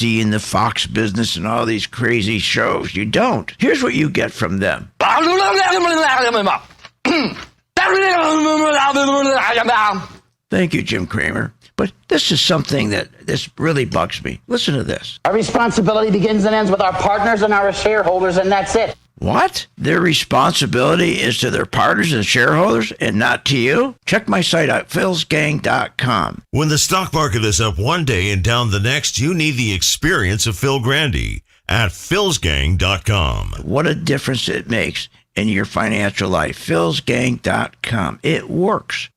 see in the Fox business and all these crazy shows. You don't. Here's what you get from them. Thank you, Jim Cramer. But this is something that this really bugs me. Listen to this. Our responsibility begins and ends with our partners and our shareholders, and that's it. What? Their responsibility is to their partners and shareholders and not to you? Check my site out, philsgang.com. When the stock market is up one day and down the next, you need the experience of Phil Grande at philsgang.com. What a difference it makes in your financial life. philsgang.com. It works.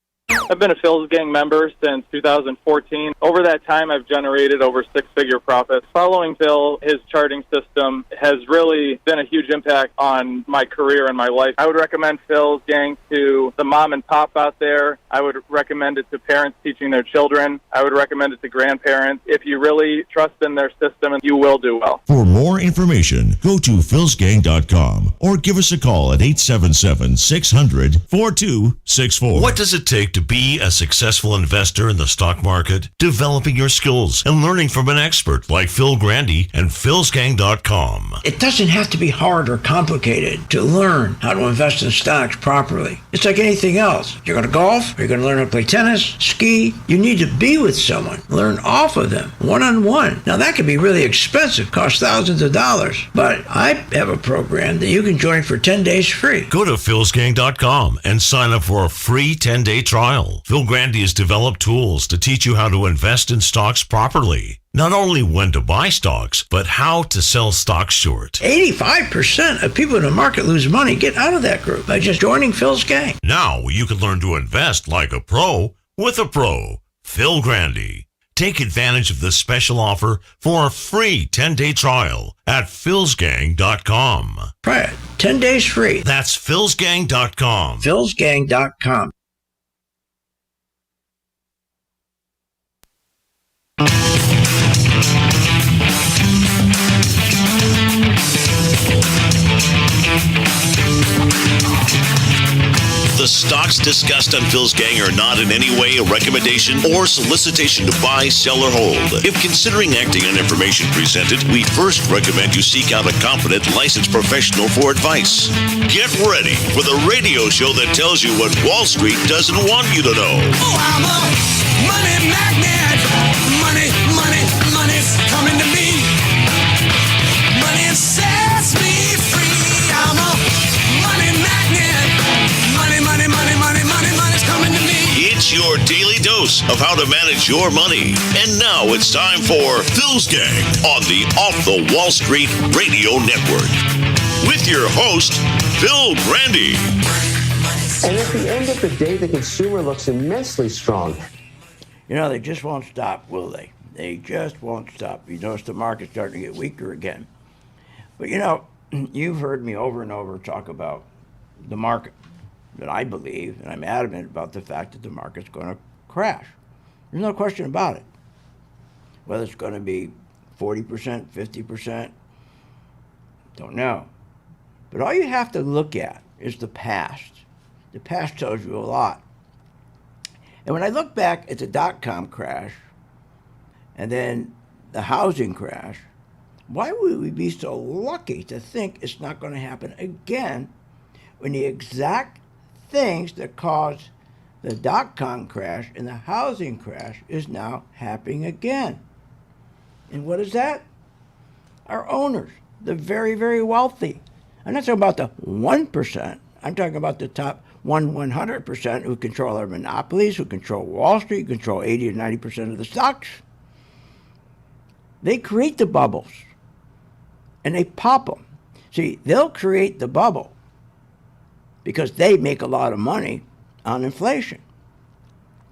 I've been a Phil's Gang member since 2014. Over that time, I've generated over six-figure profits. Following Phil, his charting system has really been a huge impact on my career and my life. I would recommend Phil's Gang to the mom and pop out there. I would recommend it to parents teaching their children. I would recommend it to grandparents. If you really trust in their system, you will do well. For more information, go to philsgang.com or give us a call at 877-600-4264. What does it take to be a successful investor in the stock market? Developing your skills and learning from an expert like Phil Grande and philsgang.com. It doesn't have to be hard or complicated to learn how to invest in stocks properly. It's like anything else. You're going to golf, or you're going to learn how to play tennis, ski. You need to be with someone. Learn off of them, one-on-one. Now, that can be really expensive, cost thousands of dollars. But I have a program that you can join for 10 days free. Go to philsgang.com and sign up for a free 10-day trial. Phil Grande has developed tools to teach you how to invest in stocks properly. Not only when to buy stocks, but how to sell stocks short. 85% of people in the market lose money. Get out of that group by just joining Phil's Gang. Now you can learn to invest like a pro with a pro, Phil Grande. Take advantage of this special offer for a free 10-day trial at philsgang.com. Try it. 10 days free. That's philsgang.com. philsgang.com. The stocks discussed on Phil's Gang are not in any way a recommendation or solicitation to buy, sell, or hold. If considering acting on information presented, we first recommend you seek out a competent, licensed professional for advice. Get ready for the radio show that tells you what Wall Street doesn't want you to know. Oh, I'm a money magnet. Money, money, money's coming to me. Money sets me free. I'm a money magnet. Money, money, money, money, money, money's coming to me. It's your daily dose of how to manage your money. And now it's time for Phil's Gang on the Off the Wall Street Radio Network. With your host, Phil Grande. And at the end of the day, the consumer looks immensely strong. You know, they just won't stop, will they? They just won't stop. You notice the market's starting to get weaker again. But, you know, you've heard me over and over talk about the market, that I believe, and I'm adamant about the fact that the market's going to crash. There's no question about it. Whether it's going to be 40%, 50%, don't know. But all you have to look at is the past. The past tells you a lot. And when I look back at the dot-com crash and then the housing crash, why would we be so lucky to think it's not going to happen again when the exact things that caused the dot-com crash and the housing crash is now happening again? And what is that? Our owners, the very, very wealthy. I'm not talking about the 1%. I'm talking about the top 100% who control our monopolies, who control Wall Street, control 80 or 90% of the stocks. They create the bubbles, and they pop them. See, they'll create the bubble because they make a lot of money on inflation.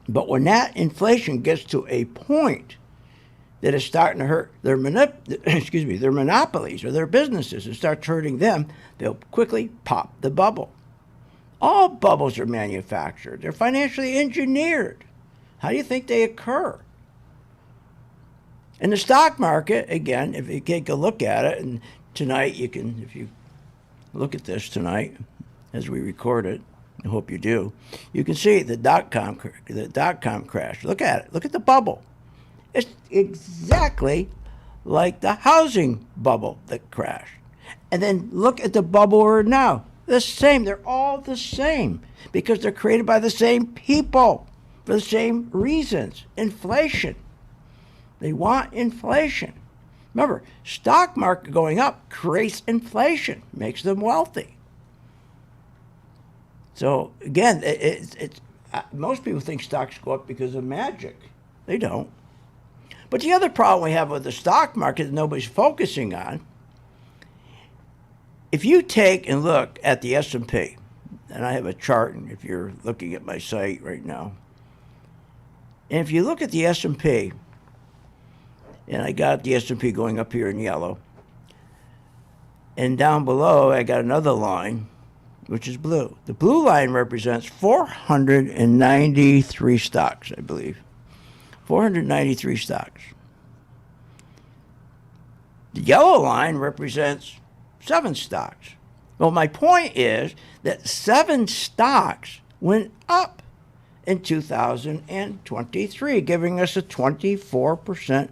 But when that inflation gets to a point that is starting to hurt their monopolies or their businesses and starts hurting them, they'll quickly pop the bubble. All bubbles are manufactured. They're financially engineered. How do you think they occur? In the stock market, again, if you take a look at it, and tonight you can, if you look at this tonight as we record it, I hope you do, you can see the dot-com crash. Look at it. Look at the bubble. It's exactly like the housing bubble that crashed. And then look at the bubble we're in now. The same. They're all the same because they're created by the same people for the same reasons. Inflation. They want inflation. Remember, stock market going up creates inflation, makes them wealthy. So again, most people think stocks go up because of magic. They don't. But the other problem we have with the stock market that nobody's focusing on, if you take and look at the S&P, and I have a chart, and if you're looking at my site right now, and if you look at the S&P, and I got the S&P going up here in yellow, and down below I got another line, which is blue. The blue line represents 493 stocks, I believe. 493 stocks. The yellow line represents 7 stocks. Well, my point is that 7 stocks went up in 2023, giving us a 24%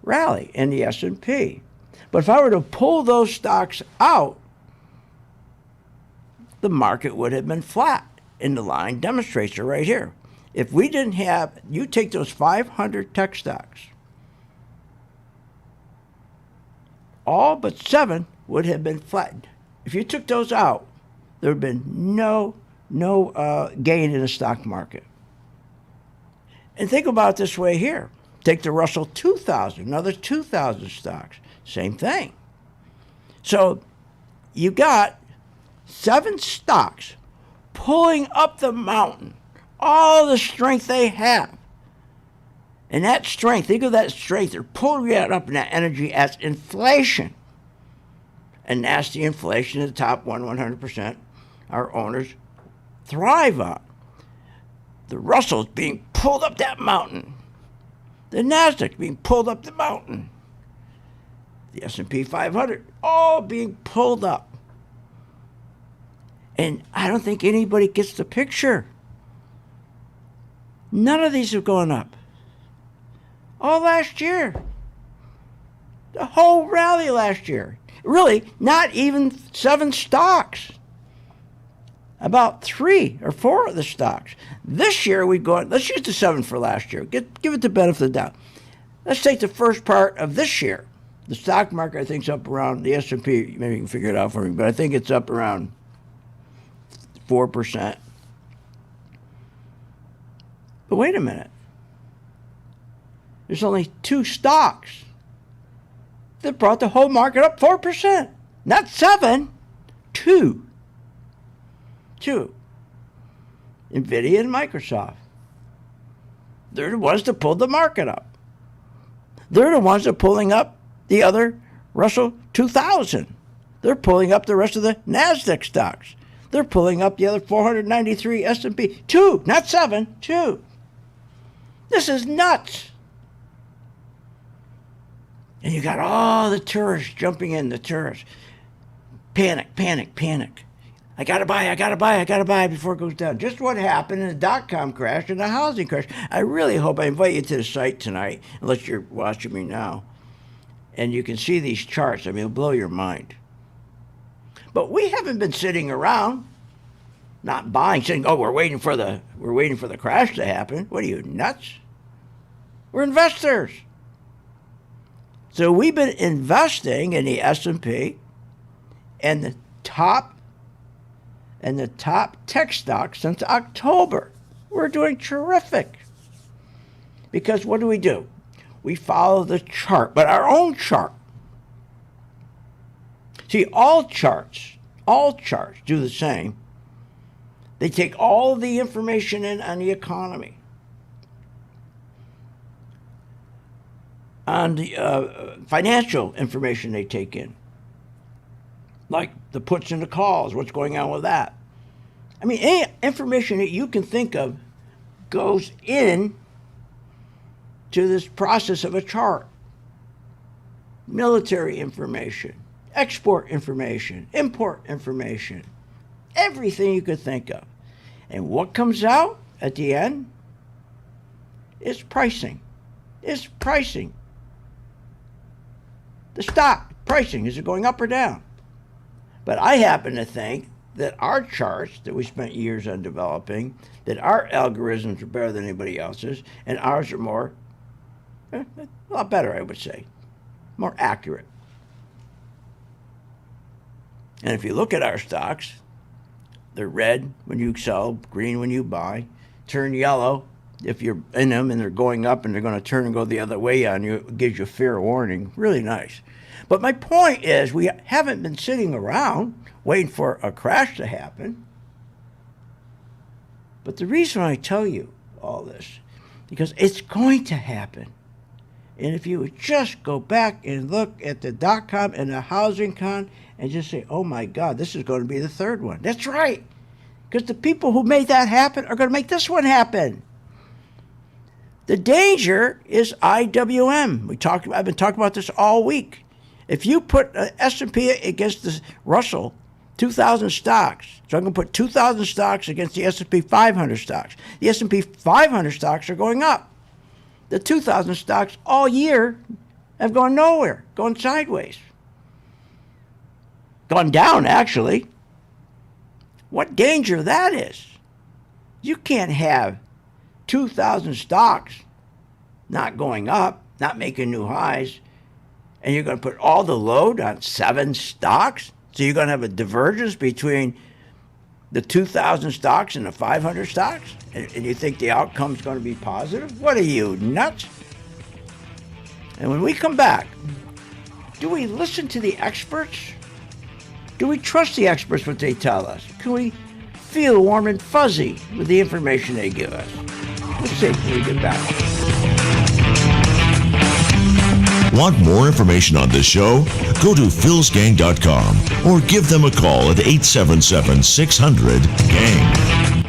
rally in the S&P. But if I were to pull those stocks out, the market would have been flat. And the line demonstrates it right here. If we didn't have, you take those 500 tech stocks, all but 7 would have been flattened. If you took those out, there would have been no gain in the stock market. And think about it this way here. Take the Russell 2000, another 2,000 stocks, same thing. So you got 7 stocks pulling up the mountain, all the strength they have. And that strength, think of that strength, they're pulling that up in that energy as inflation. And that's the inflation of the top 100% our owners thrive on. The Russell's being pulled up that mountain. The Nasdaq being pulled up the mountain. The S&P 500 all being pulled up. And I don't think anybody gets the picture. None of these have gone up. All last year. The whole rally last year. Really, not even 7 stocks. About 3 or 4 of the stocks. This year we've gone, let's use the 7 for last year. Give it the benefit of the doubt. Let's take the first part of this year. The stock market, I think, is up around, the S&P, maybe you can figure it out for me, but I think it's up around 4%. But wait a minute. There's only 2 stocks that brought the whole market up 4%. Not 7, 2. 2. NVIDIA and Microsoft. They're the ones that pulled the market up. They're the ones that are pulling up the other Russell 2000. They're pulling up the rest of the Nasdaq stocks. They're pulling up the other 493 S&P. 2, not 7, 2. This is nuts. And you got all the tourists jumping in, the tourists. Panic, panic, panic. I gotta buy before it goes down. Just what happened in the dot-com crash and the housing crash. I really hope I invite you to the site tonight, unless you're watching me now. And you can see these charts. I mean, it'll blow your mind. But we haven't been sitting around, not buying, saying, "Oh, we're waiting for the crash to happen." What are you, nuts? We're investors. So we've been investing in the S&P and the top tech stocks since October. We're doing terrific. Because what do? We follow the chart, but our own chart. See, all charts do the same. They take all the information in on the economy, on the financial information they take in, like the puts and the calls, what's going on with that. I mean, any information that you can think of goes in to this process of a chart. Military information, export information, import information, everything you could think of. And what comes out at the end is pricing. It's pricing. The stock pricing, is it going up or down? But I happen to think that our charts that we spent years on developing, that our algorithms are better than anybody else's, and ours are more, a lot better, I would say, more accurate. And if you look at our stocks, they're red when you sell, green when you buy, turn yellow if you're in them, and they're going up and they're going to turn and go the other way on you. It gives you a fair warning. Really nice. But my point is, we haven't been sitting around waiting for a crash to happen. But the reason I tell you all this, because it's going to happen. And if you would just go back and look at the .com and the housing con and just say, oh my God, this is going to be the third one. That's right. Because the people who made that happen are going to make this one happen. The danger is IWM. I've been talking about this all week. If you put S&P against the Russell 2,000 stocks, so I'm going to put 2,000 stocks against the S&P 500 stocks. The S&P 500 stocks are going up. The 2,000 stocks all year have gone nowhere, gone sideways. Gone down, actually. What danger that is. You can't have 2,000 stocks not going up, not making new highs, and you're going to put all the load on 7 stocks? So you're going to have a divergence between the 2,000 stocks and the 500 stocks? And you think the outcome's going to be positive? What are you, nuts? And when we come back, do we listen to the experts? Do we trust the experts, what they tell us? Can we feel warm and fuzzy with the information they give us? Let's see when we get back. Want more information on this show? Go to philsgang.com or give them a call at 877-600-GANG.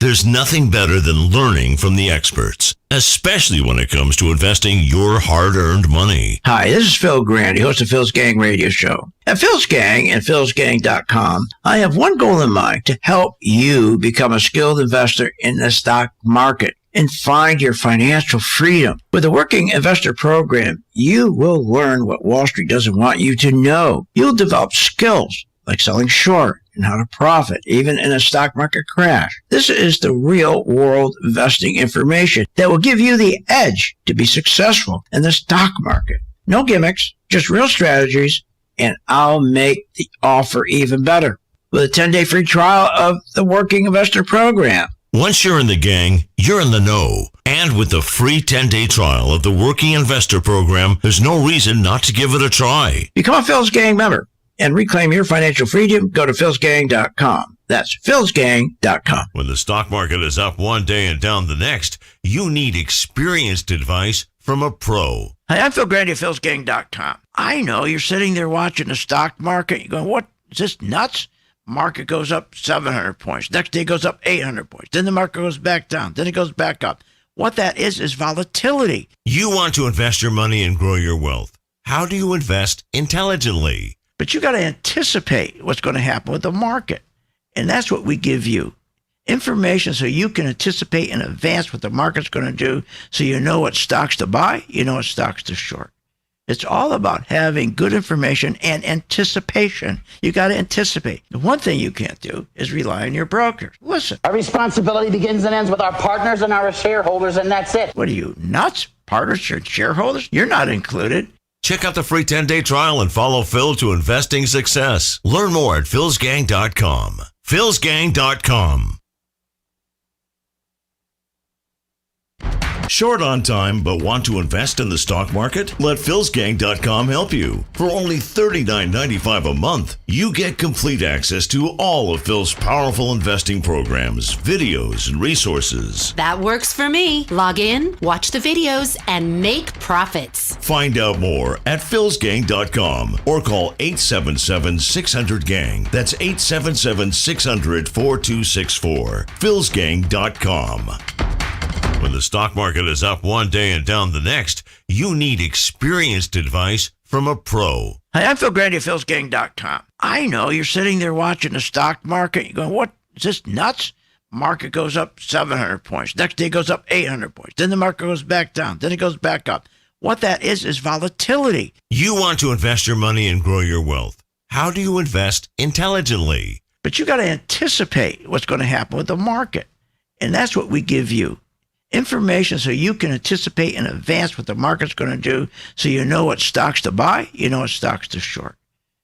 There's nothing better than learning from the experts, especially when it comes to investing your hard-earned money. Hi, this is Phil Grande, host of Phil's Gang Radio Show. At Phil's Gang and philsgang.com, I have one goal in mind: to help you become a skilled investor in the stock market and find your financial freedom. With the Working Investor Program, you will learn what Wall Street doesn't want you to know. You'll develop skills like selling short and how to profit, even in a stock market crash. This is the real world investing information that will give you the edge to be successful in the stock market. No gimmicks, just real strategies, and I'll make the offer even better with a 10-day free trial of the Working Investor Program. Once you're in the gang, you're in the know. And with the free 10-day trial of the Working Investor Program, there's no reason not to give it a try. Become a Phil's Gang member and reclaim your financial freedom. Go to philsgang.com. That's philsgang.com. When the stock market is up one day and down the next, you need experienced advice from a pro. Hi, I'm Phil Grande of philsgang.com. I know you're sitting there watching the stock market. You're going, what? Is this nuts? Market goes up 700 points. Next day goes up 800 points. Then the market goes back down. Then it goes back up. What that is volatility. You want to invest your money and grow your wealth. How do you invest intelligently? But you got to anticipate what's going to happen with the market. And that's what we give you. Information so you can anticipate in advance what the market's going to do, so you know what stocks to buy, you know what stocks to short. It's all about having good information and anticipation. You got to anticipate. The one thing you can't do is rely on your brokers. Listen. Our responsibility begins and ends with our partners and our shareholders, and that's it. What are you, nuts? Partners or shareholders? You're not included. Check out the free 10-day trial and follow Phil to investing success. Learn more at philsgang.com. philsgang.com. Short on time but want to invest in the stock market? Let philsgang.com help you. For only $39.95 a month, you get complete access to all of Phil's powerful investing programs, videos, and resources. That works for me. Log in, watch the videos, and make profits. Find out more at philsgang.com or call 877-600-GANG. That's 877-600-4264. philsgang.com. When the stock market is up one day and down the next, you need experienced advice from a pro. Hi, I'm Phil Grande of philsgang.com. I know you're sitting there watching the stock market. You're going, what? Is this nuts? Market goes up 700 points. Next day goes up 800 points. Then the market goes back down. Then it goes back up. What that is volatility. You want to invest your money and grow your wealth. How do you invest intelligently? But you got to anticipate what's going to happen with the market. And that's what we give you. Information so you can anticipate in advance what the market's going to do, so you know what stocks to buy, you know what stocks to short.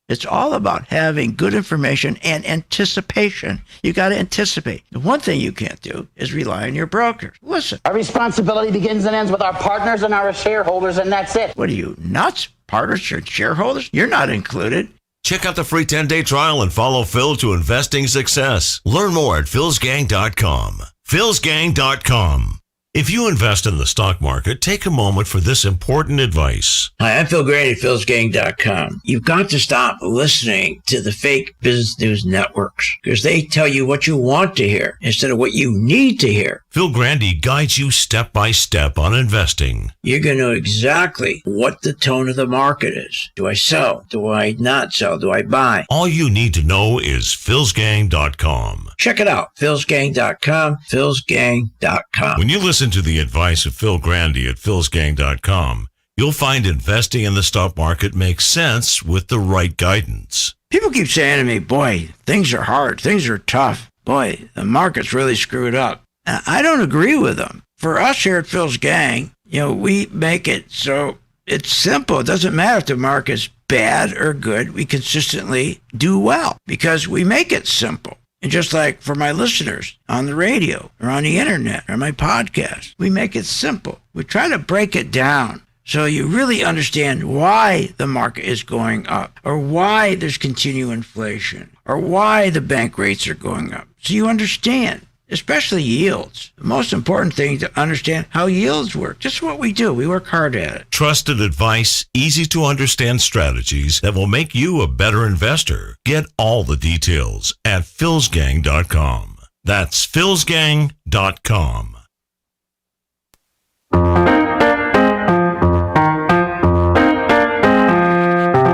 It's all about having good information and anticipation. You got to anticipate. The one thing you can't do is rely on your brokers. Listen. Our responsibility begins and ends with our partners and our shareholders, and that's it. What are you, nuts? Partners and shareholders? You're not included. Check out the free 10-day trial and follow Phil to investing success. Learn more at philsgang.com. philsgang.com. If you invest in the stock market, take a moment for this important advice. Hi, I'm Phil Grande at philsgang.com. You've got to stop listening to the fake business news networks because they tell you what you want to hear instead of what you need to hear. Phil Grande guides you step by step on investing. You're going to know exactly what the tone of the market is. Do I sell? Do I not sell? Do I buy? All you need to know is philsgang.com. Check it out, philsgang.com, philsgang.com. When you listen to the advice of Phil Grande at philsgang.com, you'll find investing in the stock market makes sense with the right guidance. People keep saying to me, boy, things are hard, things are tough. Boy, the market's really screwed up. I don't agree with them. For us here at Phil's Gang, we make it so it's simple. It doesn't matter if the market's bad or good. We consistently do well because we make it simple. And just like for my listeners on the radio or on the internet or my podcast, we make it simple. We try to break it down so you really understand why the market is going up or why there's continued inflation or why the bank rates are going up. So you understand, especially yields. The most important thing to understand how yields work. Just what we do. We work hard at it. Trusted advice, easy to understand strategies that will make you a better investor. Get all the details at philsgang.com. That's philsgang.com.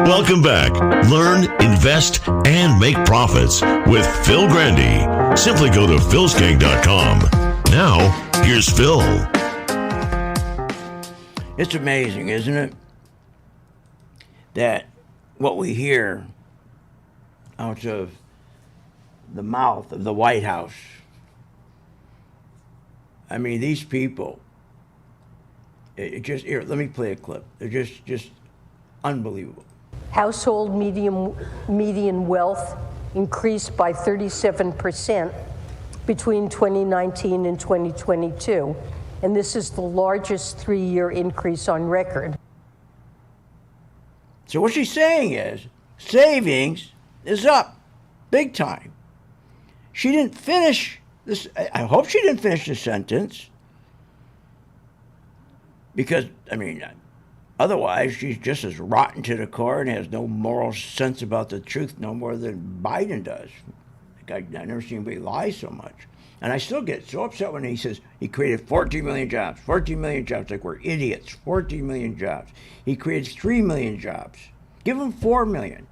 Welcome back. Learn, invest, and make profits with Phil Grande. Simply go to philsgang.com. Now, here's Phil. It's amazing, isn't it? That what we hear out of the mouth of the White House. I mean, these people, here, let me play a clip. They're just unbelievable. Household median wealth increased by 37% between 2019 and 2022, and this is the largest three-year increase on record. So what she's saying is savings is up big time. She didn't finish this. I hope she didn't finish the sentence because, otherwise, she's just as rotten to the core and has no moral sense about the truth no more than Biden does. I've never seen anybody lie so much. And I still get so upset when he says he created 14 million jobs. 14 million jobs, like we're idiots. 14 million jobs. He created 3 million jobs. Give him 4 million.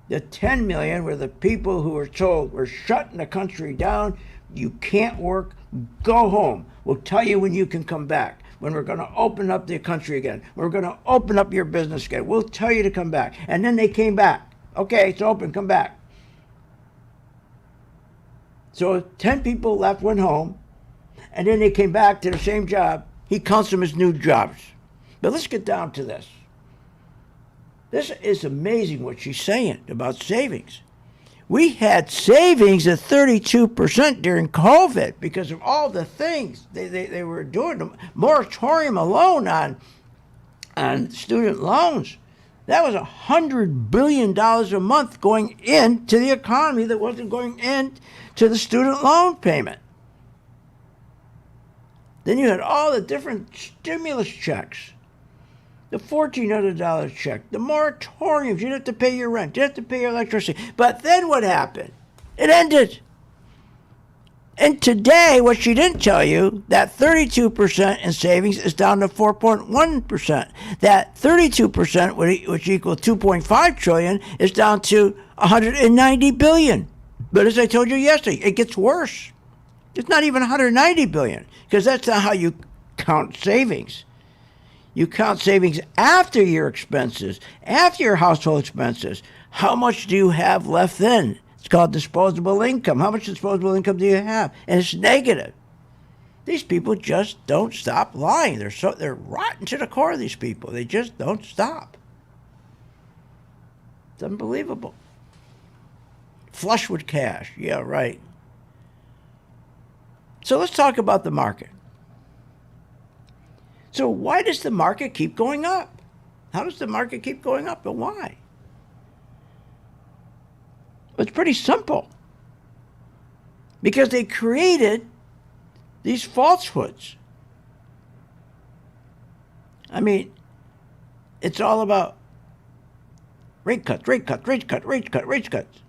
The 10 million were the people who were told, we're shutting the country down. You can't work. Go home. We'll tell you when you can come back. When we're going to open up the country again. We're going to open up your business again. We'll tell you to come back. And then they came back. Okay, it's open, come back. So 10 people left, went home, and then they came back to the same job. He counts them as new jobs. But let's get down to this. This is amazing what she's saying about savings. We had savings at 32% during COVID because of all the things they were doing. The moratorium alone on student loans. That was $100 billion a month going into the economy that wasn't going into the student loan payment. Then you had all the different stimulus checks. The $1,400 check, the moratoriums, you didn't have to pay your rent, you didn't have to pay your electricity. But then what happened? It ended. And today, what she didn't tell you, that 32% in savings is down to 4.1%. That 32%, which equals 2.5 trillion, is down to 190 billion. But as I told you yesterday, it gets worse. It's not even 190 billion, because that's not how you count savings. You count savings after your expenses, after your household expenses. How much do you have left then? It's called disposable income. How much disposable income do you have? And it's negative. These people just don't stop lying. They're rotten to the core, these people. They just don't stop. It's unbelievable. Flush with cash. Yeah, right. So let's talk about the market. So why does the market keep going up? How does the market keep going up and why? It's pretty simple. Because they created these falsehoods. I mean, it's all about rate cuts, rate cuts, rate cuts, rate cuts, rate cuts.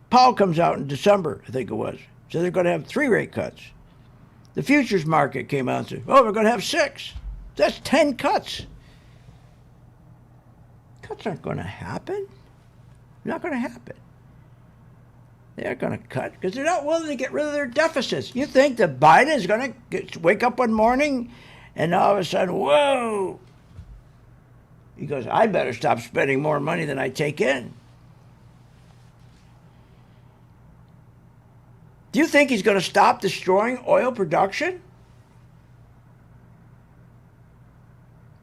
Powell comes out in December, I think it was. So they're going to have 3 rate cuts. The futures market came out and said, oh, we're going to have 6. That's 10 cuts. Cuts aren't going to happen. They're not going to happen. They're going to cut because they're not willing to get rid of their deficits. You think that Biden is going to wake up one morning and all of a sudden, whoa, he goes, I better stop spending more money than I take in. Do you think he's going to stop destroying oil production?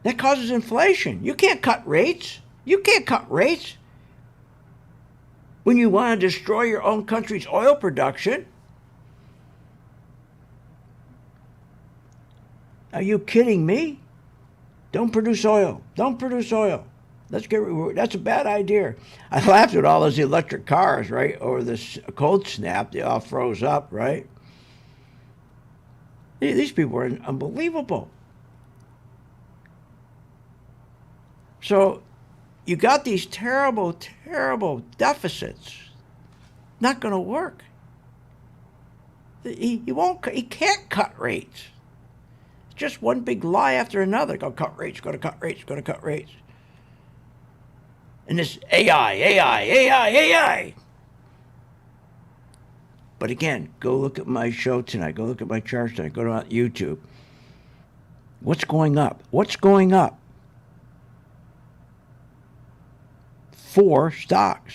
That causes inflation. You can't cut rates. You can't cut rates when you want to destroy your own country's oil production. Are you kidding me? Don't produce oil. Don't produce oil. That's a bad idea. I laughed at all those electric cars, right? Over this cold snap, they all froze up, right? These people are unbelievable. So you got these terrible, terrible deficits. Not going to work. He can't cut rates. It's just one big lie after another. Go cut rates, going to cut rates, going to cut rates. And this AI. But again, go look at my show tonight. Go look at my charts tonight. Go to YouTube. What's going up? What's going up? 4 stocks.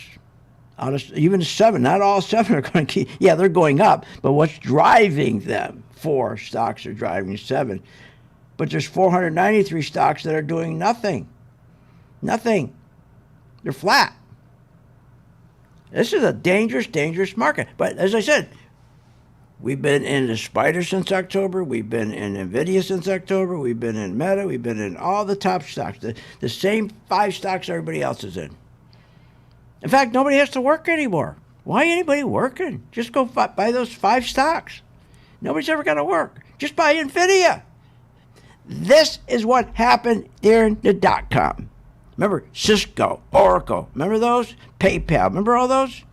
Out of even 7. Not all 7 are going to keep. Yeah, they're going up. But what's driving them? 4 stocks are driving 7. But there's 493 stocks that are doing nothing. Nothing. They're flat. This is a dangerous, dangerous market. But as I said, we've been in the spider since October. We've been in NVIDIA since October. We've been in Meta. We've been in all the top stocks. The same 5 stocks everybody else is in. In fact, nobody has to work anymore. Why anybody working? Just go buy those 5 stocks. Nobody's ever got to work. Just buy NVIDIA. This is what happened during the dot-com. Remember Cisco, Oracle, remember those? PayPal, remember all those?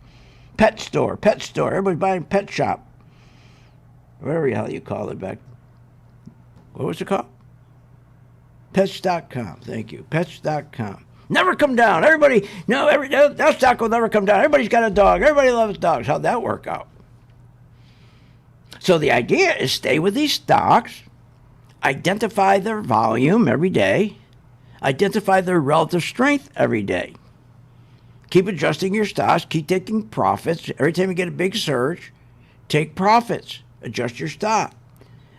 Pet store, everybody's buying pet shop. Whatever the hell you call it back. What was it called? Pets.com, thank you, Pets.com. Never come down, everybody, that stock will never come down. Everybody's got a dog, everybody loves dogs. How'd that work out? So the idea is stay with these stocks, identify their volume every day, identify their relative strength every day. Keep adjusting your stocks. Keep taking profits. Every time you get a big surge, take profits. Adjust your stop.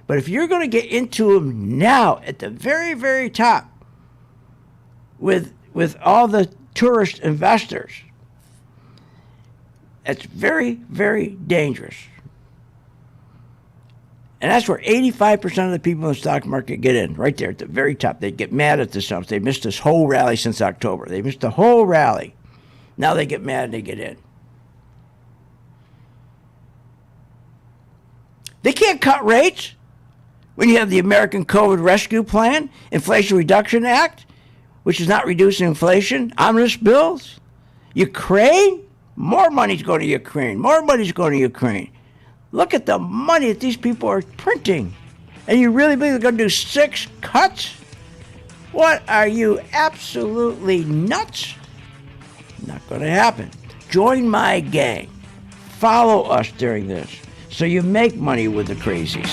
But if you're going to get into them now at the very, very top with all the tourist investors, that's very, very dangerous. And that's where 85% of the people in the stock market get in, right there at the very top. They get mad at themselves. They missed this whole rally since October. They missed the whole rally. Now they get mad and they get in. They can't cut rates when you have the American COVID Rescue Plan, Inflation Reduction Act, which is not reducing inflation, omnibus bills. Ukraine, more money's going to Ukraine. More money's going to Ukraine. Look at the money that these people are printing. And you really believe they're going to do 6 cuts? What, are you absolutely nuts? Not going to happen. Join my gang. Follow us during this so you make money with the crazies.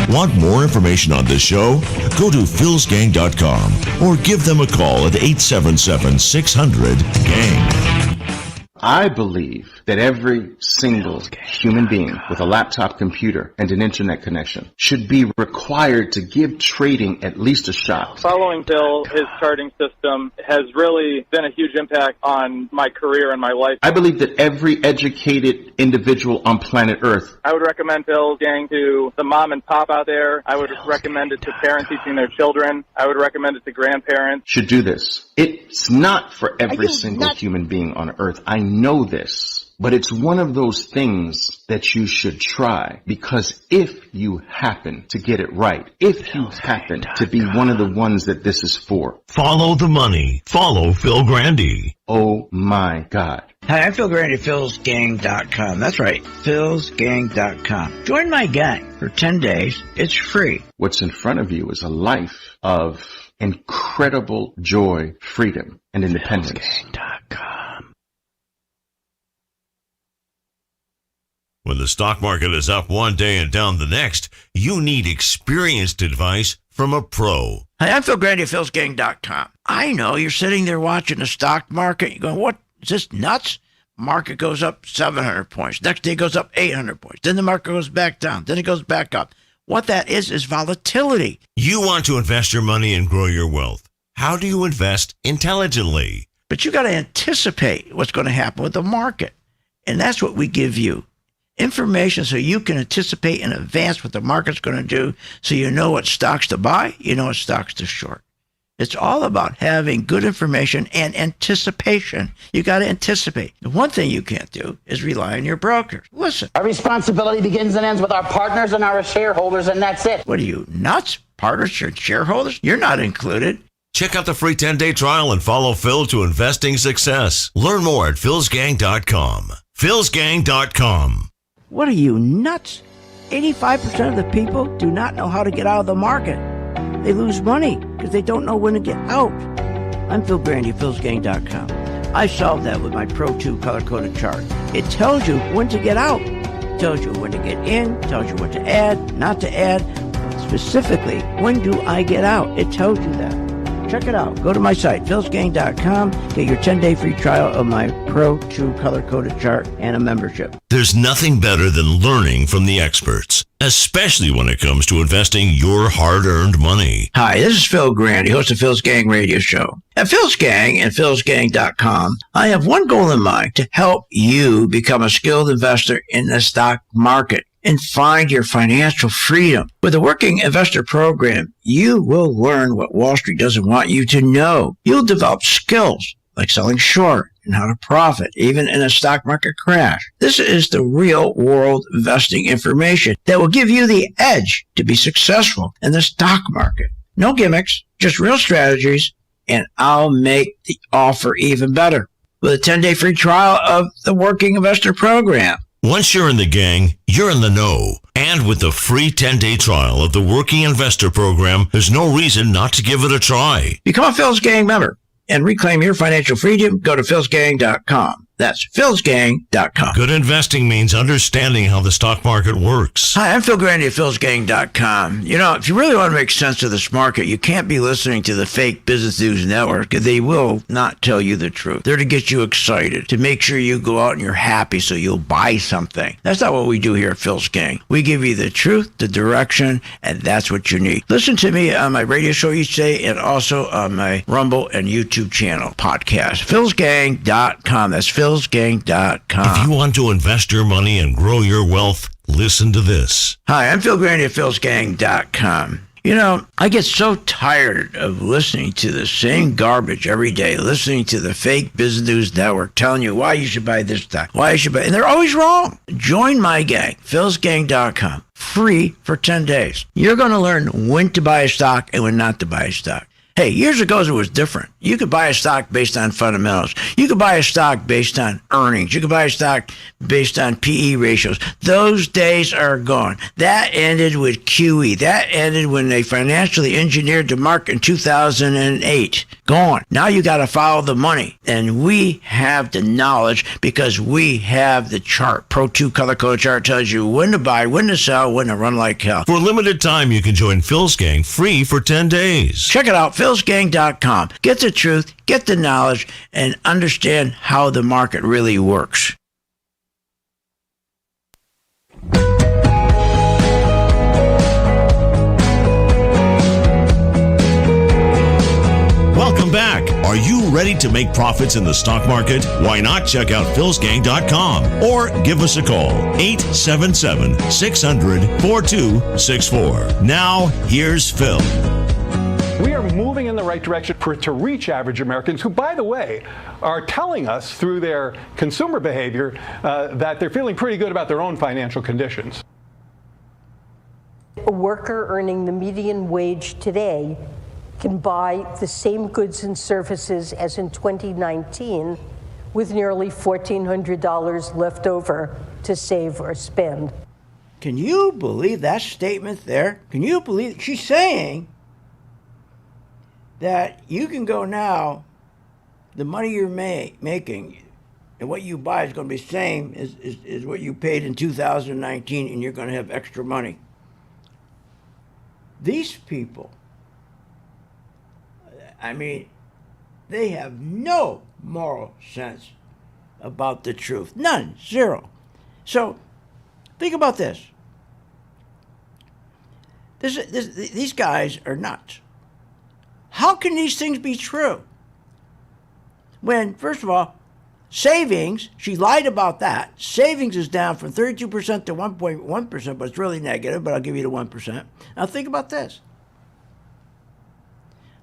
Want more information on this show? Go to philsgang.com or give them a call at 877-600-GANG. I believe that every single human being with a laptop computer and an internet connection should be required to give trading at least a shot. Following Phil, his charting system has really been a huge impact on my career and my life. I believe that every educated individual on planet Earth. I would recommend Phil's gang to the mom and pop out there. I would recommend it to parents teaching their children. I would recommend it to grandparents. Should do this. It's not for every single human being on Earth. I know this, but it's one of those things that you should try, because if you happen to get it right, if you happen to be one of the ones that this is for. Follow the money. Follow Phil Grande. Oh my God. Hi, I'm Phil Grande, philsgang.com. That's right, philsgang.com. Join my gang for 10 days. It's free. What's in front of you is a life of incredible joy, freedom, and independence. Philsgang.com. When the stock market is up one day and down the next, you need experienced advice from a pro. Hi, I'm Phil Grande, philsgang.com. I know you're sitting there watching the stock market. You're going, what? Is this nuts? Market goes up 700 points. Next day goes up 800 points. Then the market goes back down. Then it goes back up. What that is volatility. You want to invest your money and grow your wealth. How do you invest intelligently? But you got to anticipate what's going to happen with the market. And that's what we give you. Information so you can anticipate in advance what the market's going to do, so you know what stocks to buy, you know what stocks to short. It's all about having good information and anticipation. You got to anticipate. The one thing you can't do is rely on your brokers. Listen. Our responsibility begins and ends with our partners and our shareholders, and that's it. What are you, nuts? Partners or shareholders? You're not included. Check out the free 10-day trial and follow Phil to investing success. Learn more at philsgang.com. philsgang.com. What are you, nuts? 85% of the people do not know how to get out of the market. They lose money because they don't know when to get out. I'm Phil Grande, philsgang.com. I solved that with my Pro 2 color-coded chart. It tells you when to get out. It tells you when to get in, tells you what to add, not to add. Specifically, when do I get out? It tells you that. Check it out. Go to my site, philsgang.com. Get your 10-day free trial of my Pro 2 color-coded chart and a membership. There's nothing better than learning from the experts, especially when it comes to investing your hard-earned money. Hi, this is Phil Grande, host of Phil's Gang Radio Show. At Phil's Gang and philsgang.com, I have one goal in mind: to help you become a skilled investor in the stock market and find your financial freedom. With the Working Investor Program, you will learn what Wall Street doesn't want you to know. You'll develop skills like selling short and how to profit, even in a stock market crash. This is the real world investing information that will give you the edge to be successful in the stock market. No gimmicks, just real strategies, and I'll make the offer even better with a 10-day free trial of the Working Investor Program. Once you're in the gang, you're in the know. And with the free 10-day trial of the Working Investor Program, there's no reason not to give it a try. Become a Phil's Gang member and reclaim your financial freedom. Go to philsgang.com. That's philsgang.com. Good investing means understanding how the stock market works. Hi, I'm Phil Grande at philsgang.com. You know, if you really want to make sense of this market, you can't be listening to the fake Business News Network. They will not tell you the truth. They're to get you excited, to make sure you go out and you're happy so you'll buy something. That's not what we do here at Phil's Gang. We give you the truth, the direction, and that's what you need. Listen to me on my radio show each day and also on my Rumble and YouTube channel podcast. philsgang.com. That's philsgang.com. If you want to invest your money and grow your wealth, listen to this. Hi, I'm Phil Grande at philsgang.com. You know, I get so tired of listening to the same garbage every day, listening to the fake Business News Network telling you why you should buy this stock, why you should buy, and they're always wrong. Join my gang, philsgang.com, free for 10 days. You're going to learn when to buy a stock and when not to buy a stock. Hey, years ago it was different. You could buy a stock based on fundamentals. You could buy a stock based on earnings. You could buy a stock based on PE ratios. Those days are gone. That ended with QE. That ended when they financially engineered the market in 2008. gone. Now you got to follow the money. And we have the knowledge because we have the chart. Pro 2 color code chart tells you when to buy, when to sell, when to run like hell. For a limited time, you can join Phil's Gang free for 10 days. Check it out, philsgang.com. Get the truth, get the knowledge, and understand how the market really works. Welcome back. Are you ready to make profits in the stock market? Why not check out philsgang.com or give us a call, 877-600-4264. Now, here's Phil. We are moving in the right direction to reach average Americans who, by the way, are telling us through their consumer behavior that they're feeling pretty good about their own financial conditions. A worker earning the median wage today can buy the same goods and services as in 2019 with nearly $1,400 left over to save or spend. Can you believe that statement there? Can you believe she's saying that you can go now, the money you're making and what you buy is going to be the same as what you paid in 2019, and you're going to have extra money. These people, I mean, they have no moral sense about the truth. None. Zero. So think about this. These guys are nuts. How can these things be true? When, first of all, savings, she lied about that. Savings is down from 32% to 1.1%, but it's really negative, but I'll give you the 1%. Now think about this.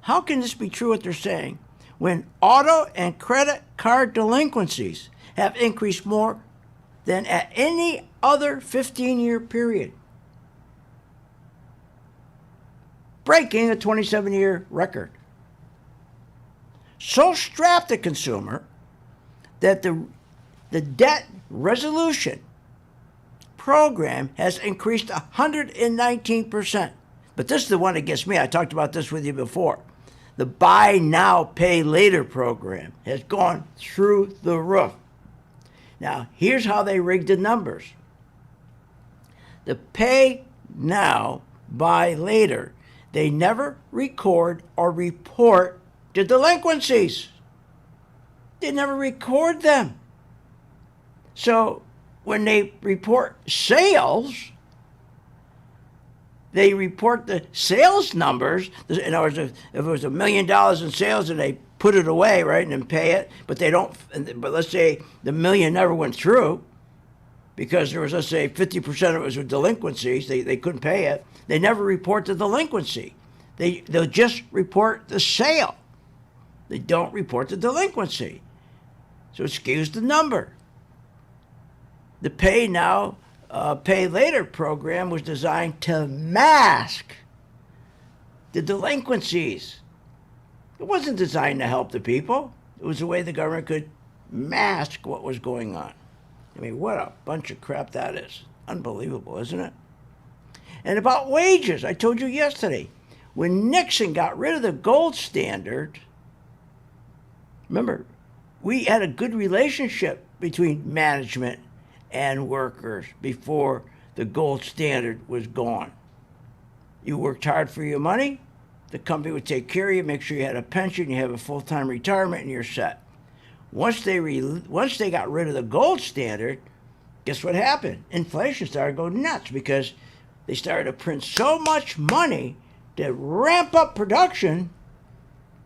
How can this be true what they're saying when auto and credit card delinquencies have increased more than at any other 15-year period? Breaking a 27-year record. So strapped the consumer that the debt resolution program has increased 119%. But this is the one that gets me. I talked about this with you before. The buy now, pay later program has gone through the roof. Now, here's how they rigged the numbers. The pay now, buy later, they never record or report the delinquencies. They never record them. So when they report sales, they report the sales numbers. In other words, if it was $1 million in sales and they put it away, right, and then pay it, but they don't. But let's say the million never went through because there was, let's say, 50% of it was with delinquencies. They couldn't pay it. They never report the delinquency. They'll just report the sale. They don't report the delinquency. So it skews the number. The pay now, pay later program was designed to mask the delinquencies. It wasn't designed to help the people. It was a way the government could mask what was going on. I mean, what a bunch of crap that is. Unbelievable, isn't it? And about wages, I told you yesterday, when Nixon got rid of the gold standard, remember, we had a good relationship between management and workers before the gold standard was gone. You worked hard for your money, the company would take care of you, make sure you had a pension, you have a full-time retirement, and you're set. Once they got rid of the gold standard, guess what happened? Inflation started going nuts because they started to print so much money to ramp up production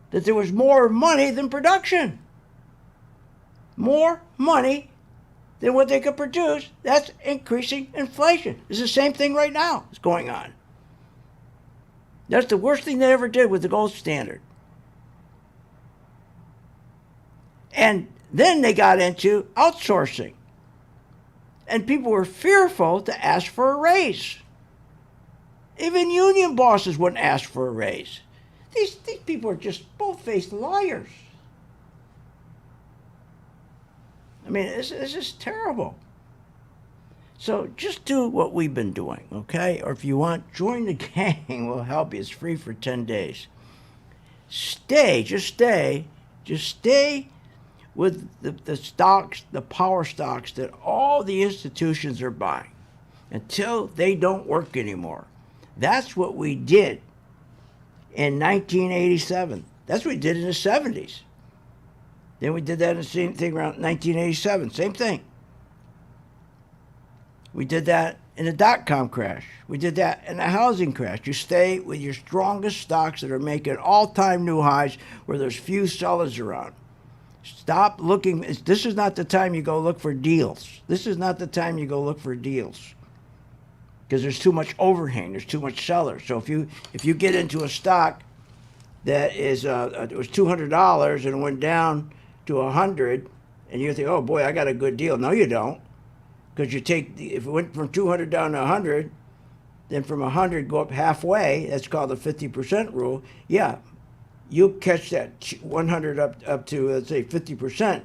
that there was more money than production. More money than what they could produce. That's increasing inflation. It's the same thing right now that's going on. That's the worst thing they ever did with the gold standard. And then they got into outsourcing. And people were fearful to ask for a raise. Even union bosses wouldn't ask for a raise. These people are just both-faced liars. I mean, this is terrible. So just do what we've been doing, okay? Or if you want, join the gang. We'll help you. It's free for 10 days. just stay with the stocks, the power stocks that all the institutions are buying until they don't work anymore. That's what we did in 1987. That's what we did in the 70s. Then we did that in the same thing around 1987. Same thing. We did that in the dot-com crash. We did that in the housing crash. You stay with your strongest stocks that are making all-time new highs where there's few sellers around. Stop looking. This is not the time you go look for deals. This is not the time you go look for deals. Because there's too much overhang. There's too much sellers. So if you get into a stock that is it was $200 and it went down to $100, and you think, oh boy, I got a good deal. No, you don't. Because if it went from 200 down to 100, then from 100 go up halfway. That's called the 50% rule. Yeah, you'll catch that 100 up to, let's say, 50%.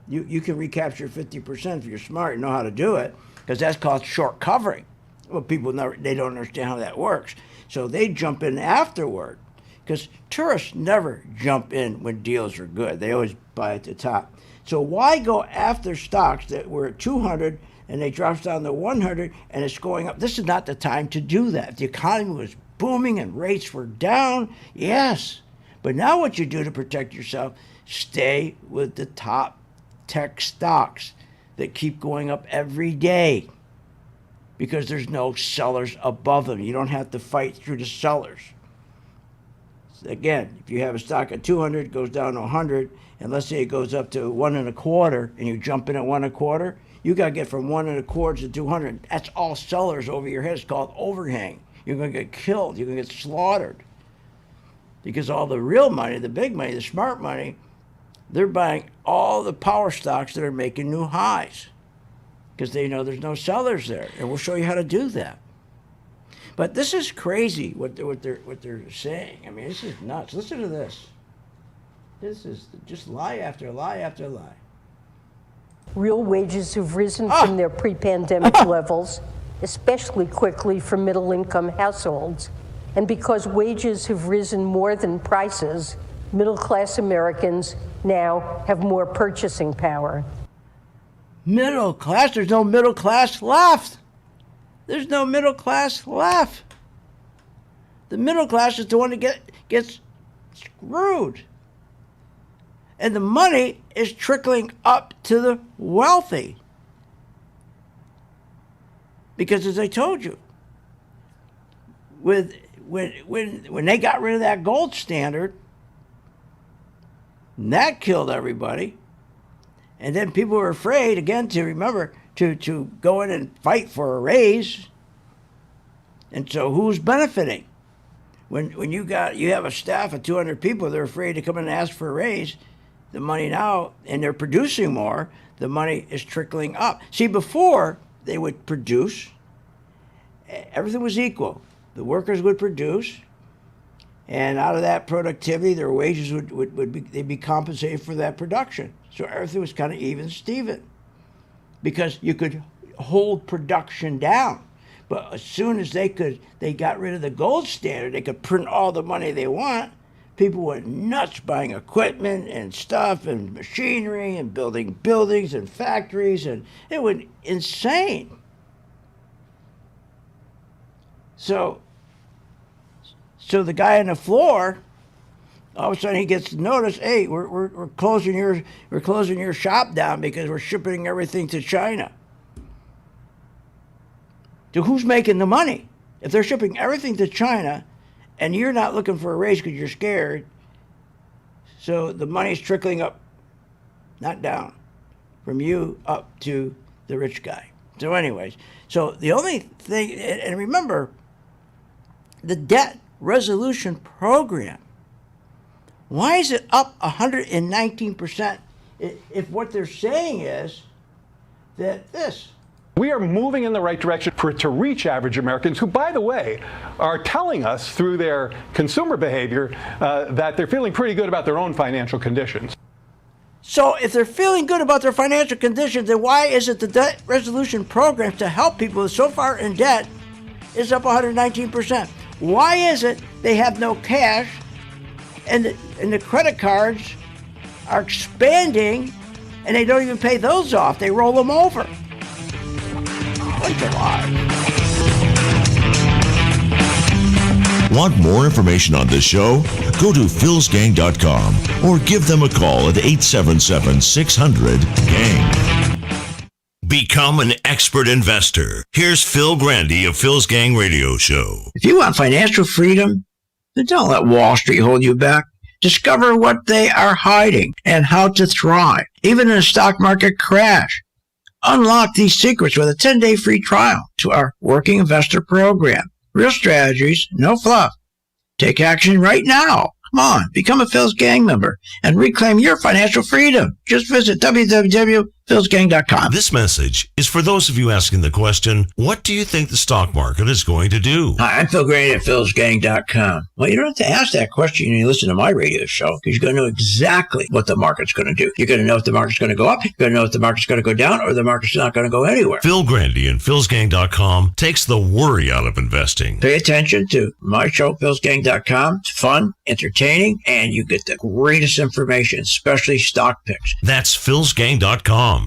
You can recapture 50% if you're smart and know how to do it, because that's called short covering. Well, people they don't understand how that works. So they jump in afterward, because tourists never jump in when deals are good. They always buy at the top. So why go after stocks that were at 200 and they drops down to 100 and it's going up? This is not the time to do that. The economy was booming and rates were down, yes. But now what you do to protect yourself, stay with the top tech stocks that keep going up every day, because there's no sellers above them. You don't have to fight through the sellers. Again, if you have a stock at 200, it goes down to 100, and let's say it goes up to 1.25, and you jump in at 1.25, you got to get from 1.25 to 200. That's all sellers over your head. It's called overhang. You're going to get killed. You're going to get slaughtered. Because all the real money, the big money, the smart money, they're buying all the power stocks that are making new highs, because they know there's no sellers there, and we'll show you how to do that. But this is crazy what they're saying. I mean, this is nuts. Listen to this. This is just lie after lie after lie. Real wages have risen from their pre-pandemic levels, especially quickly for middle-income households. And because wages have risen more than prices, middle-class Americans now have more purchasing power. Middle class? There's no middle class left. There's no middle class left. The middle class is the one that gets screwed. And the money is trickling up to the wealthy. Because as I told you, when they got rid of that gold standard, that killed everybody. And then people were afraid, again, to remember, to go in and fight for a raise. And so who's benefiting? When you have a staff of 200 people, they're afraid to come in and ask for a raise. The money now, and they're producing more, the money is trickling up. See, before they would produce, everything was equal. The workers would produce, and out of that productivity, their wages would be compensated for that production. So everything was kind of even Steven, because you could hold production down. But as soon as they got rid of the gold standard, they could print all the money they want. People went nuts buying equipment and stuff and machinery and building buildings and factories, and it went insane. So the guy on the floor, all of a sudden he gets notice, hey, we're closing your shop down because we're shipping everything to China. So who's making the money? If they're shipping everything to China and you're not looking for a raise because you're scared, so the money's trickling up, not down, from you up to the rich guy. So anyways, so the only thing, and remember, the debt resolution program, why is it up 119% if what they're saying is that this? We are moving in the right direction to reach average Americans who, by the way, are telling us through their consumer behavior that they're feeling pretty good about their own financial conditions. So if they're feeling good about their financial conditions, then why is it the debt resolution program to help people so far in debt is up 119%? Why is it they have no cash And the credit cards are expanding, and they don't even pay those off. They roll them over. Bunch of lies. Want more information on this show? Go to philsgang.com or give them a call at 877-600-GANG. Become an expert investor. Here's Phil Grande of Phil's Gang Radio Show. If you want financial freedom, then don't let Wall Street hold you back. Discover what they are hiding and how to thrive, even in a stock market crash. Unlock these secrets with a 10-day free trial to our Working Investor Program. Real strategies, no fluff. Take action right now. Come on, become a Phil's Gang member and reclaim your financial freedom. Just visit www.philsgang.com. This message is for those of you asking the question, what do you think the stock market is going to do? Hi, I'm Phil Grande at philsgang.com. Well, you don't have to ask that question when you listen to my radio show, because you're going to know exactly what the market's going to do. You're going to know if the market's going to go up, you're going to know if the market's going to go down, or the market's not going to go anywhere. Phil Grande and philsgang.com takes the worry out of investing. Pay attention to my show, philsgang.com. It's fun, entertaining, and you get the greatest information, especially stock picks. That's philsgang.com.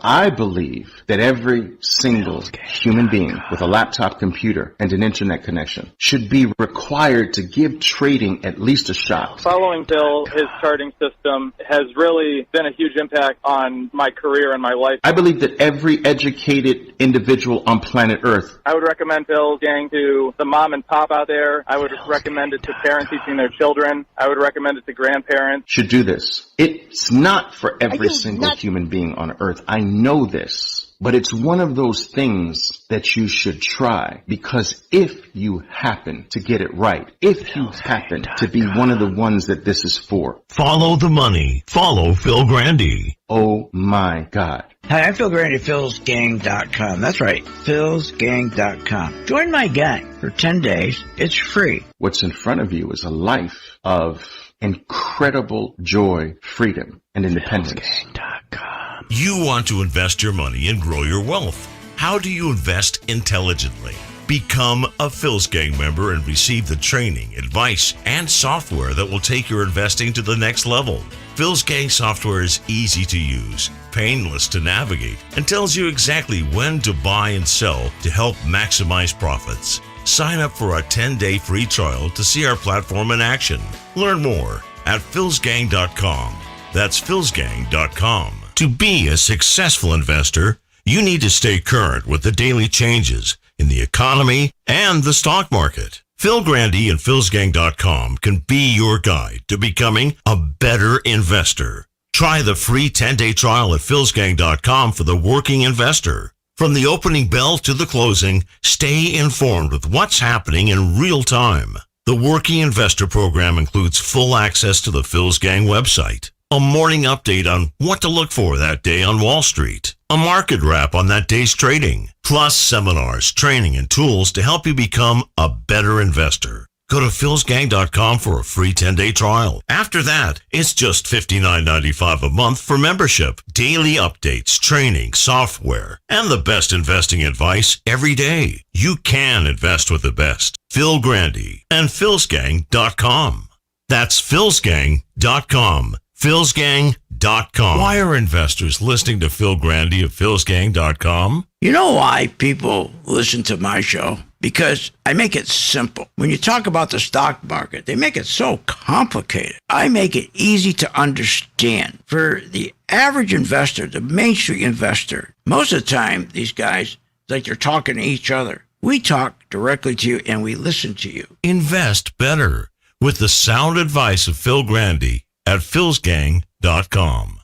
I believe that every single human being with a laptop computer and an internet connection should be required to give trading at least a shot. Following Phil, his charting system has really been a huge impact on my career and my life. I believe that every educated individual on planet Earth. I would recommend Phil's Gang to the mom and pop out there. I would recommend it to parents teaching their children. I would recommend it to grandparents. Should do this. It's not for every single human being on Earth. I know this, but it's one of those things that you should try, because if you happen to get it right, if you happen to be one of the ones that this is for. Follow the money. Follow Phil Grande. Oh my God. Hi, I'm Phil Grande at philsgang.com. That's right, philsgang.com. Join my gang for 10 days. It's free. What's in front of you is a life of incredible joy, freedom, and independence. philsgang.com. You want to invest your money and grow your wealth. How do you invest intelligently? Become a Phil's Gang member and receive the training, advice, and software that will take your investing to the next level. Phil's Gang software is easy to use, painless to navigate, and tells you exactly when to buy and sell to help maximize profits. Sign up for a 10-day free trial to see our platform in action. Learn more at philsgang.com. That's philsgang.com. To be a successful investor, you need to stay current with the daily changes in the economy and the stock market. Phil Grande and philsgang.com can be your guide to becoming a better investor. Try the free 10-day trial at philsgang.com for the working investor. From the opening bell to the closing, stay informed with what's happening in real time. The Working Investor program includes full access to the Phil's Gang website, a morning update on what to look for that day on Wall Street, a market wrap on that day's trading, plus seminars, training, and tools to help you become a better investor. Go to philsgang.com for a free 10-day trial. After that, it's just $59.95 a month for membership, daily updates, training, software, and the best investing advice every day. You can invest with the best. Phil Grande and philsgang.com. That's philsgang.com. philsgang.com. Why are investors listening to Phil Grande of philsgang.com? You know why people listen to my show? Because I make it simple. When you talk about the stock market, they make it so complicated. I make it easy to understand. For the average investor, the Main Street investor, most of the time, these guys, like they're talking to each other. We talk directly to you and we listen to you. Invest better with the sound advice of Phil Grande at philsgang.com.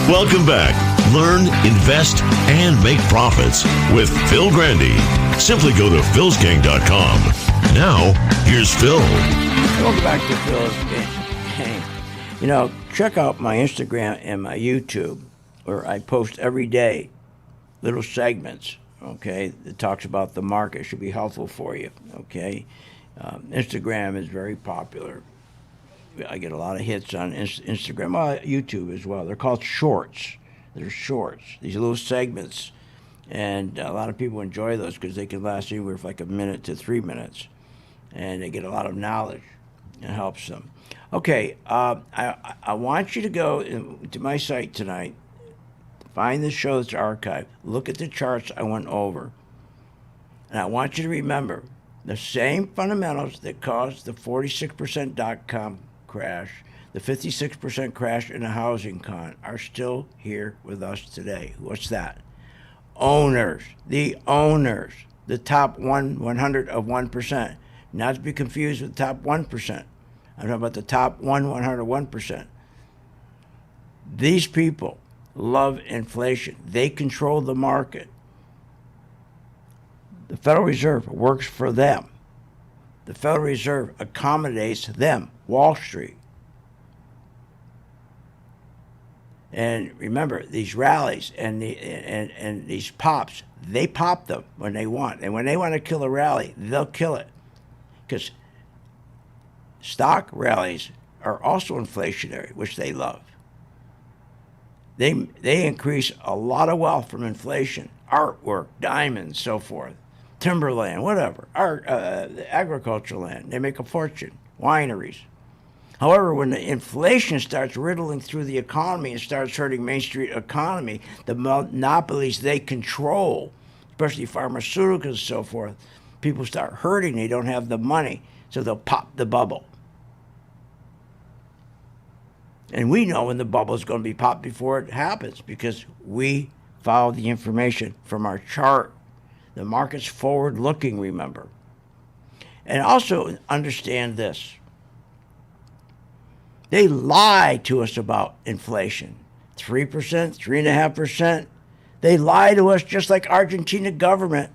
Welcome back. Learn, invest, and make profits with Phil Grande. Simply go to philsgang.com. Now, here's Phil. Welcome back to Phil's Gang. You know, check out my Instagram and my YouTube, where I post every day little segments, okay, that talks about the market. Should be helpful for you, okay? Instagram is very popular. I get a lot of hits on Instagram, YouTube as well. They're called shorts. They're shorts, these little segments. And a lot of people enjoy those because they can last anywhere from like a minute to 3 minutes. And they get a lot of knowledge. It helps them. Okay, I want you to go to my site tonight, find the show that's archived, look at the charts I went over. And I want you to remember the same fundamentals that caused the 46% dot-com crash, the 56% crash in the housing con are still here with us today. What's that? Owners, the top 100 of 1%, not to be confused with the top 1%. I'm talking about the top 100 of 1%. These people love inflation. They control the market. The Federal Reserve works for them. The Federal Reserve accommodates them, Wall Street. And remember, these rallies and these pops, they pop them when they want. And when they want to kill a rally, they'll kill it. Because stock rallies are also inflationary, which they love. They increase a lot of wealth from inflation. Artwork, diamonds, so forth. Timberland, whatever. Agricultural land. They make a fortune. Wineries. However, when the inflation starts riddling through the economy and starts hurting Main Street economy, the monopolies they control, especially pharmaceuticals and so forth, people start hurting. They don't have the money, so they'll pop the bubble. And we know when the bubble is going to be popped before it happens because we follow the information from our chart. The market's forward-looking, remember. And also understand this. They lie to us about inflation. 3%, 3.5%. They lie to us just like Argentina government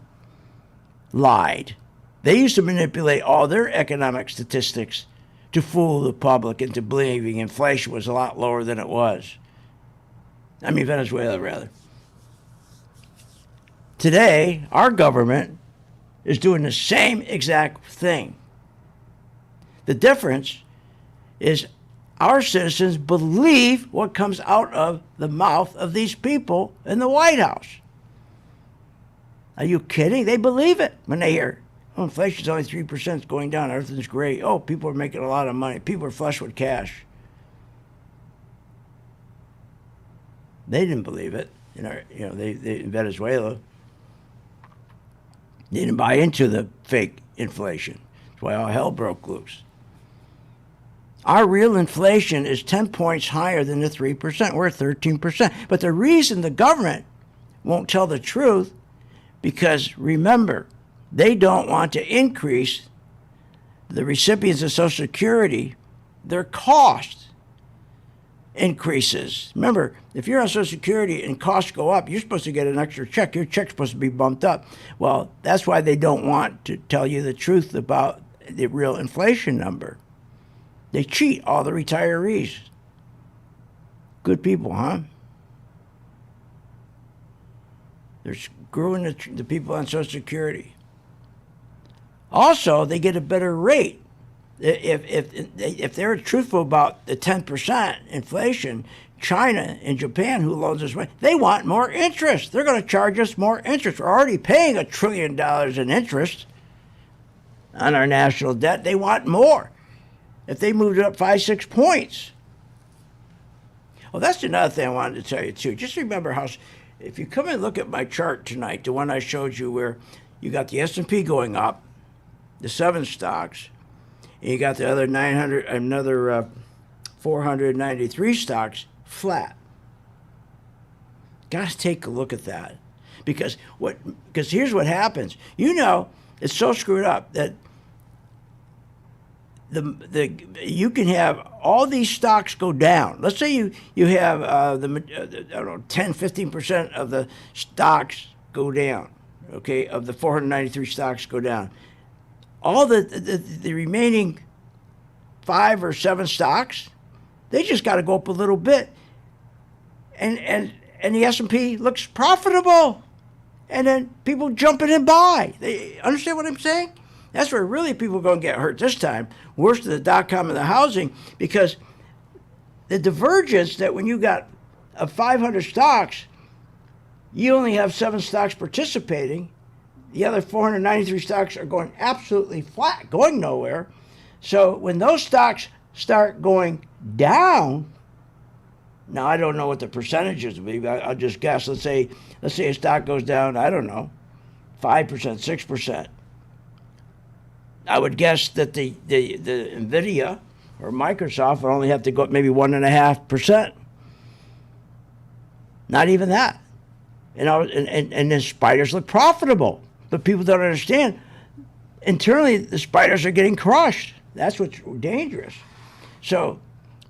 lied. They used to manipulate all their economic statistics to fool the public into believing inflation was a lot lower than it was. I mean, Venezuela, rather. Today, our government is doing the same exact thing. The difference is our citizens believe what comes out of the mouth of these people in the White House. Are you kidding? They believe it when they hear, oh, inflation's only 3%, it's going down, everything's great. Oh, people are making a lot of money. People are flush with cash. They didn't believe it. They in Venezuela. They didn't buy into the fake inflation. That's why all hell broke loose. Our real inflation is 10 points higher than the 3%. We're at 13%. But the reason the government won't tell the truth, because remember, they don't want to increase the recipients of Social Security, their cost increases. Remember, if you're on Social Security and costs go up, you're supposed to get an extra check. Your check's supposed to be bumped up. Well, that's why they don't want to tell you the truth about the real inflation number. They cheat all the retirees. Good people, huh? They're screwing the people on Social Security. Also, they get a better rate. If they're truthful about the 10% inflation, China and Japan, who loans us money, they want more interest. They're going to charge us more interest. We're already paying $1 trillion in interest on our national debt. They want more. If they moved it up 5-6 points. Well, that's another thing I wanted to tell you, too. Just remember how, if you come and look at my chart tonight, the one I showed you where you got the S&P going up, the 7 stocks, and you got the other 493 stocks flat. Got to take a look at that. Because here's what happens. It's so screwed up that you can have all these stocks go down. Let's say you have 10-15% of the stocks go down, okay, of the 493 stocks go down. All the remaining 5 or 7 stocks, they just got to go up a little bit, and the S&P looks profitable, and then people jump in and buy. They understand what I'm saying? That's where really people are going to get hurt this time, worse than the dot-com and the housing, because the divergence that when you got 500 stocks, you only have 7 stocks participating. The other 493 stocks are going absolutely flat, going nowhere. So when those stocks start going down, now I don't know what the percentages will be, but I'll just guess. Let's say a stock goes down, I don't know, 5%, 6%. I would guess that the NVIDIA or Microsoft would only have to go up maybe 1.5%. Not even that. And then spiders look profitable. But people don't understand. Internally, the spiders are getting crushed. That's what's dangerous. So,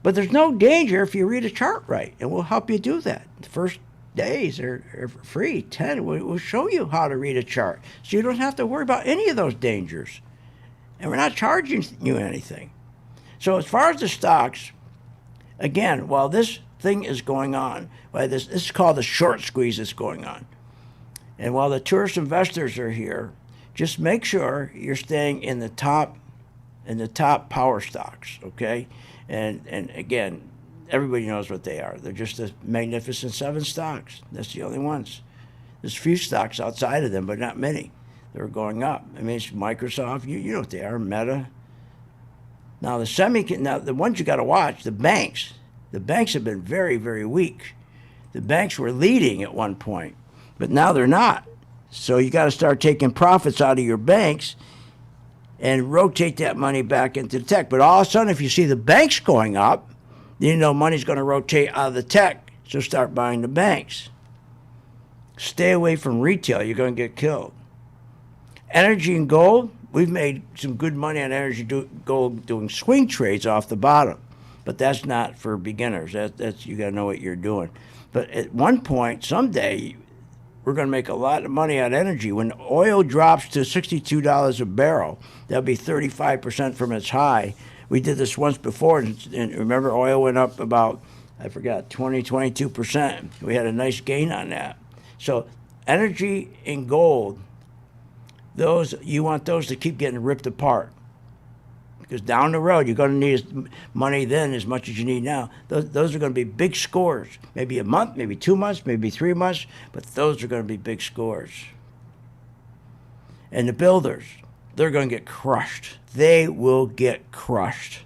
but there's no danger if you read a chart right, and we'll help you do that. The first days are free, 10. We'll show you how to read a chart, so you don't have to worry about any of those dangers. And we're not charging you anything. So as far as the stocks, again, while this thing is going on, this is called the short squeeze that's going on. And while the tourist investors are here, just make sure you're staying in the top power stocks, okay? And again, everybody knows what they are. They're just the Magnificent 7 stocks. That's the only ones. There's a few stocks outside of them, but not many. They're going up. I mean, it's Microsoft. You know what they are. Meta. Now the ones you got to watch. The banks. The banks have been very, very weak. The banks were leading at one point, but now they're not. So you got to start taking profits out of your banks and rotate that money back into the tech. But all of a sudden, if you see the banks going up, then you know money's going to rotate out of the tech. So start buying the banks. Stay away from retail. You're going to get killed. Energy and gold, we've made some good money on energy gold doing swing trades off the bottom, but that's not for beginners. That's you got to know what you're doing. But at one point, someday, we're going to make a lot of money on energy. When oil drops to $62 a barrel, that'll be 35% from its high. We did this once before, and remember, oil went up about, 22%. We had a nice gain on that. So energy and gold, you want those to keep getting ripped apart. Because down the road, you're going to need money then as much as you need now. Those are going to be big scores. Maybe a month, maybe 2 months, maybe 3 months, but those are going to be big scores. And the builders, they're going to get crushed. They will get crushed.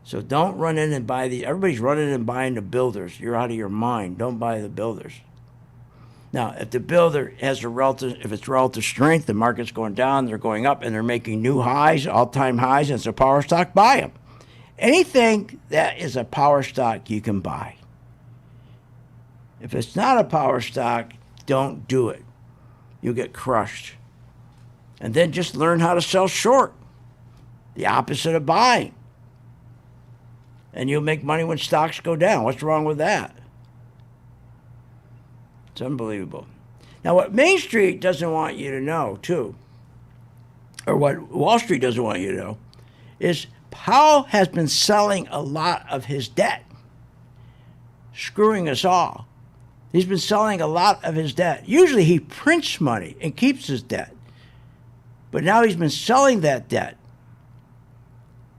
So don't run in and buy everybody's running and buying the builders. You're out of your mind. Don't buy the builders. Now, if the builder has if it's relative strength, the market's going down, they're going up, and they're making new highs, all-time highs, and it's a power stock, buy them. Anything that is a power stock, you can buy. If it's not a power stock, don't do it. You'll get crushed. And then just learn how to sell short, the opposite of buying. And you'll make money when stocks go down. What's wrong with that? It's unbelievable. Now, what Main Street doesn't want you to know, too, or what Wall Street doesn't want you to know, is Powell has been selling a lot of his debt, screwing us all. He's been selling a lot of his debt. Usually he prints money and keeps his debt. But now he's been selling that debt.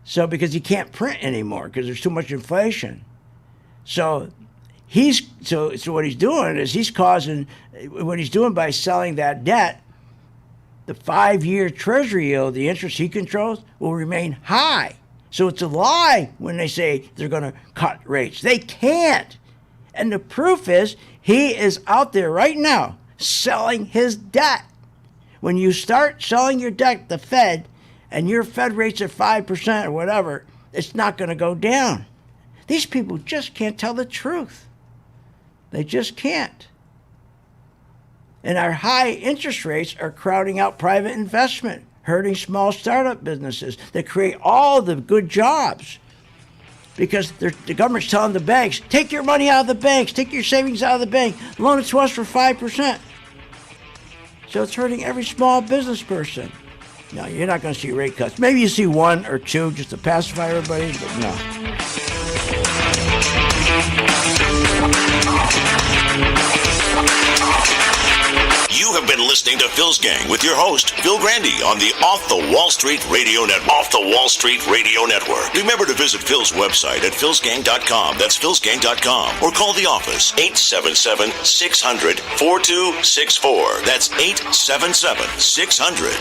So because he can't print anymore because there's too much inflation. So what he's doing is he's causing, what he's doing by selling that debt, the 5-year Treasury yield, the interest he controls, will remain high. So it's a lie when they say they're going to cut rates. They can't. And the proof is he is out there right now selling his debt. When you start selling your debt, the Fed, and your Fed rate's at 5% or whatever, it's not going to go down. These people just can't tell the truth. They just can't. And our high interest rates are crowding out private investment, hurting small startup businesses that create all the good jobs. Because the government's telling the banks, take your money out of the banks, take your savings out of the bank, loan it to us for 5%. So it's hurting every small business person. No, you're not going to see rate cuts. Maybe you see 1 or 2 just to pacify everybody, but no. You have been listening to Phil's Gang with your host, Phil Grande, on the Off the Wall Street Radio Network. Off the Wall Street Radio Network. Remember to visit Phil's website at philsgang.com. That's philsgang.com. Or call the office, 877-600-4264. That's 877-600-4264.